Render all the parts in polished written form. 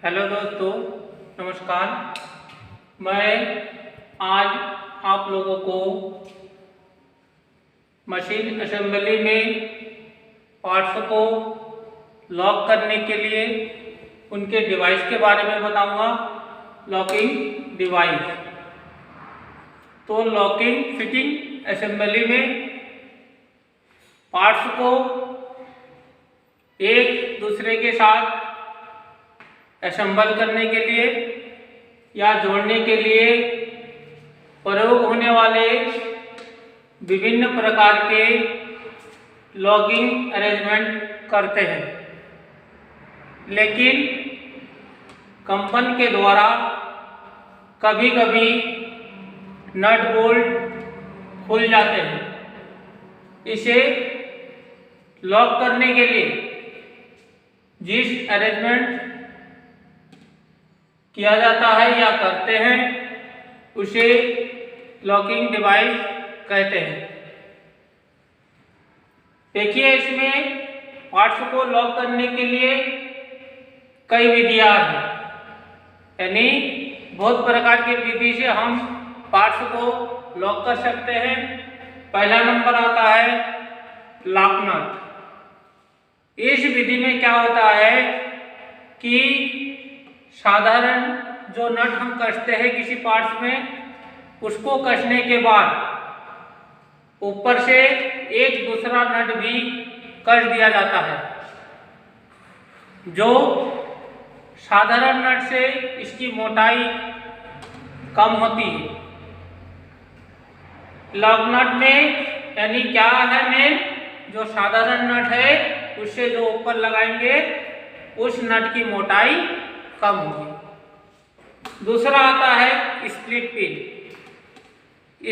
Hello दोस्तों, नमस्कार। मैं आज आप लोगों को मशीन असेंबली में पार्ट्स को लॉक करने के लिए उनके डिवाइस के बारे में बताऊंगा। Locking device. तो लॉकिंग फिटिंग असेंबली में पार्ट्स को एक दूसरे के साथ असेंबल करने के लिए या जोड़ने के लिए प्रयोग होने वाले विभिन्न प्रकार के लॉकिंग अरेंजमेंट करते हैं, लेकिन कंपनी के द्वारा कभी कभी नट बोल्ट खुल जाते हैं। इसे लॉक करने के लिए जिस अरेंजमेंट किया जाता है या करते हैं उसे लॉकिंग डिवाइस कहते हैं। देखिए, इसमें पार्ट्स को लॉक करने के लिए कई विधियां हैं, यानी बहुत प्रकार की विधि से हम पार्ट्स को लॉक कर सकते हैं। पहला नंबर आता है लॉक नट। इस विधि में क्या होता है कि साधारण जो नट हम कसते हैं किसी पार्ट्स में, उसको कसने के बाद ऊपर से एक दूसरा नट भी कस दिया जाता है, जो साधारण नट से इसकी मोटाई कम होती है। लॉक नट में यानी क्या है, मेन जो साधारण नट है उससे जो ऊपर लगाएंगे उस नट की मोटाई कम होगी। दूसरा आता है स्प्लिट पिन।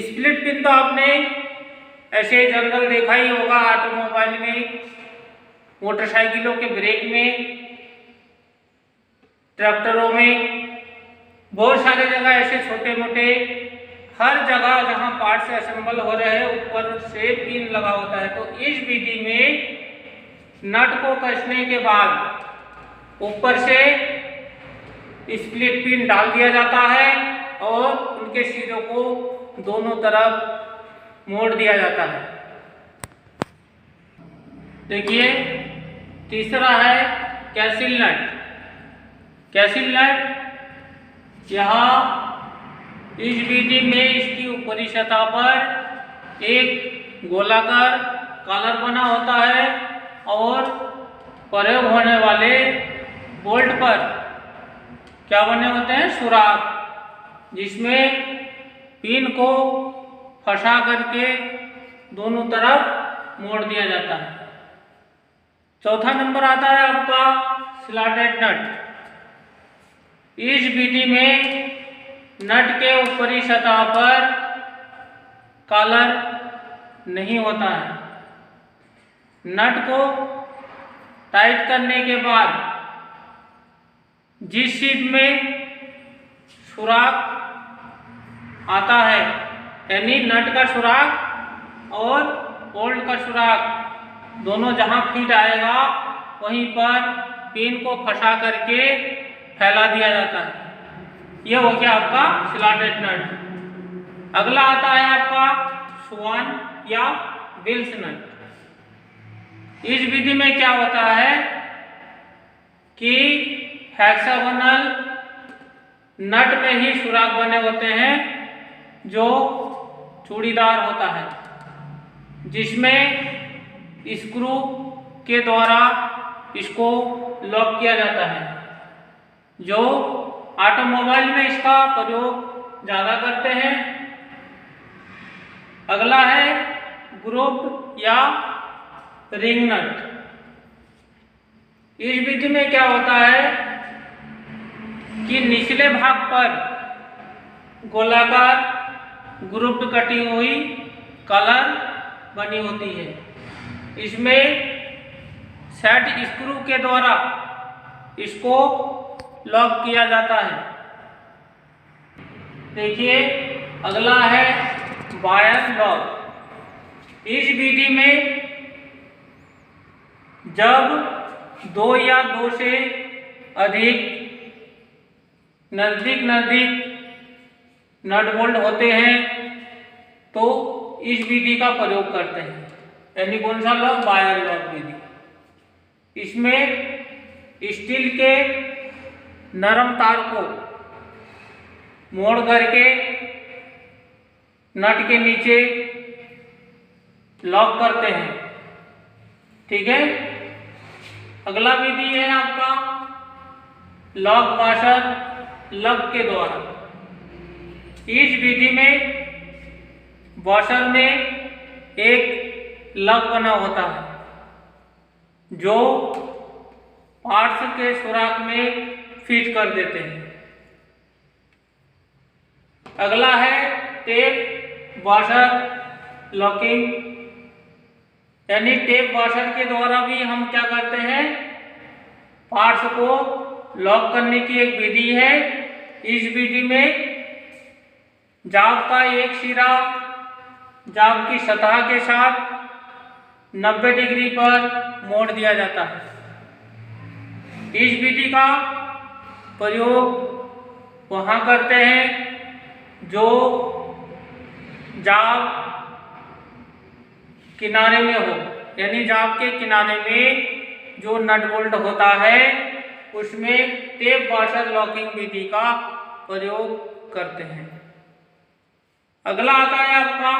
स्प्लिट पिन तो आपने ऐसे जनरल देखा ही होगा, ऑटोमोबाइल में, मोटरसाइकिलों के ब्रेक में, ट्रैक्टरों में, बहुत सारे जगह ऐसे छोटे मोटे, हर जगह जहां पार्ट से असेंबल हो रहे हैं ऊपर से पिन लगा होता है। तो इस विधि में नट को कसने के बाद ऊपर से स्प्लिट पिन डाल दिया जाता है और उनके सिरों को दोनों तरफ मोड़ दिया जाता है। देखिए, तीसरा है कैसिल नट। कैसिल नट, यहाँ इस विधि में इसकी ऊपरी सतह पर एक गोलाकार कॉलर बना होता है और प्रयोग होने वाले बोल्ट पर क्या बने होते हैं, सुराग, जिसमें पिन को फंसा करके दोनों तरफ मोड़ दिया जाता है। चौथा नंबर आता है आपका स्लॉटेड नट। इस विधि में नट के ऊपरी सतह पर कॉलर नहीं होता है। नट को टाइट करने के बाद जिस सीध में सुराग आता है, यानी नट का सुराग और बोल्ट का सुराग दोनों जहां फिट आएगा वहीं पर पिन को फंसा करके फैला दिया जाता है। यह हो गया आपका स्लॉटेड नट। अगला आता है आपका स्वान या विल्स नट। इस विधि में क्या होता है कि हेक्सागोनल नट में ही सुराग बने होते हैं जो चूड़ीदार होता है, जिसमें स्क्रू के द्वारा इसको लॉक किया जाता है, जो ऑटोमोबाइल में इसका प्रयोग ज़्यादा करते हैं। अगला है ग्रुप या रिंग नट। इस विधि में क्या होता है कि निचले भाग पर गोलाकार ग्रुप्ड कटी हुई कॉलर बनी होती है। इसमें सेट स्क्रू के द्वारा इसको लॉक किया जाता है। देखिए, अगला है वायर लॉक। इस विधि में जब दो या दो से अधिक नज़दीक नज़दीक नट बोल्ट होते हैं तो इस विधि का प्रयोग करते हैं। यानी कौन सा लॉक? वायर लॉक विधि। इसमें स्टील के नरम तार को मोड़ करके नट के नीचे लॉक करते हैं। ठीक है। अगला विधि है आपका लॉक वाशर लग के द्वारा। इस विधि में वॉशर में एक लग बना होता है जो पार्ट्स के सुराख में फिट कर देते हैं। अगला है टेप वॉशर लॉकिंग। यानी टेप वॉशर के द्वारा भी हम क्या करते हैं? पार्ट्स को लॉक करने की एक विधि है। इस विधि में जाब का एक सिरा जाब की सतह के साथ 90 डिग्री पर मोड़ दिया जाता है। इस विधि का प्रयोग वहाँ करते हैं जो जाब किनारे में हो। यानी जाब के किनारे में जो नट बोल्ट होता है उसमें टेप वॉशर लॉकिंग विधि का प्रयोग करते हैं। अगला आता है आपका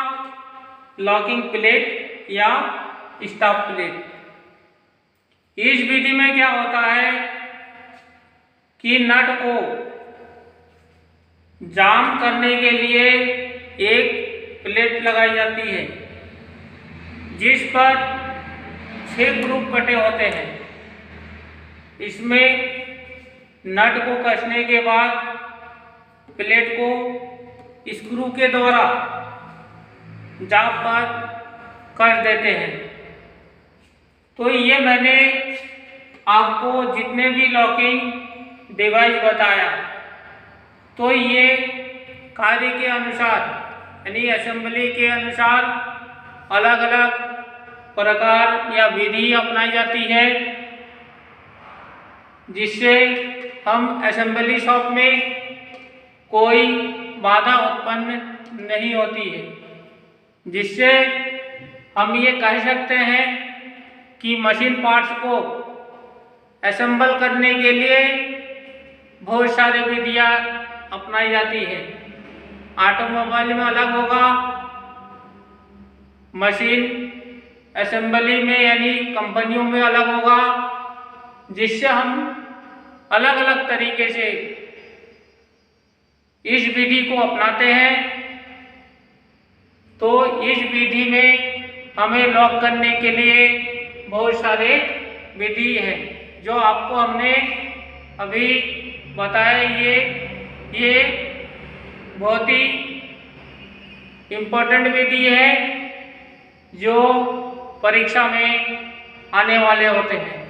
लॉकिंग प्लेट या स्टॉप प्लेट। इस विधि में क्या होता है कि नट को जाम करने के लिए एक प्लेट लगाई जाती है जिस पर 6 ग्रुप कटे होते हैं। इसमें नट को कसने के बाद प्लेट को स्क्रू के द्वारा जाब पर कस देते हैं। तो ये मैंने आपको जितने भी लॉकिंग डिवाइस बताया तो ये कार्य के अनुसार यानी असेंबली के अनुसार अलग अलग प्रकार या विधि अपनाई जाती है जिससे हम असेंबली शॉप में कोई बाधा उत्पन्न नहीं होती है, जिससे हम ये कह सकते हैं कि मशीन पार्ट्स को असेंबल करने के लिए बहुत सारे विधियाँ अपनाई जाती है। ऑटोमोबाइल में अलग होगा, मशीन असेंबली में यानी कंपनियों में अलग होगा, जिससे हम अलग अलग तरीके से इस विधि को अपनाते हैं। तो इस विधि में हमें लॉक करने के लिए बहुत सारे विधि हैं जो आपको हमने अभी बताया। ये बहुत ही इम्पोर्टेंट विधि है जो परीक्षा में आने वाले होते हैं।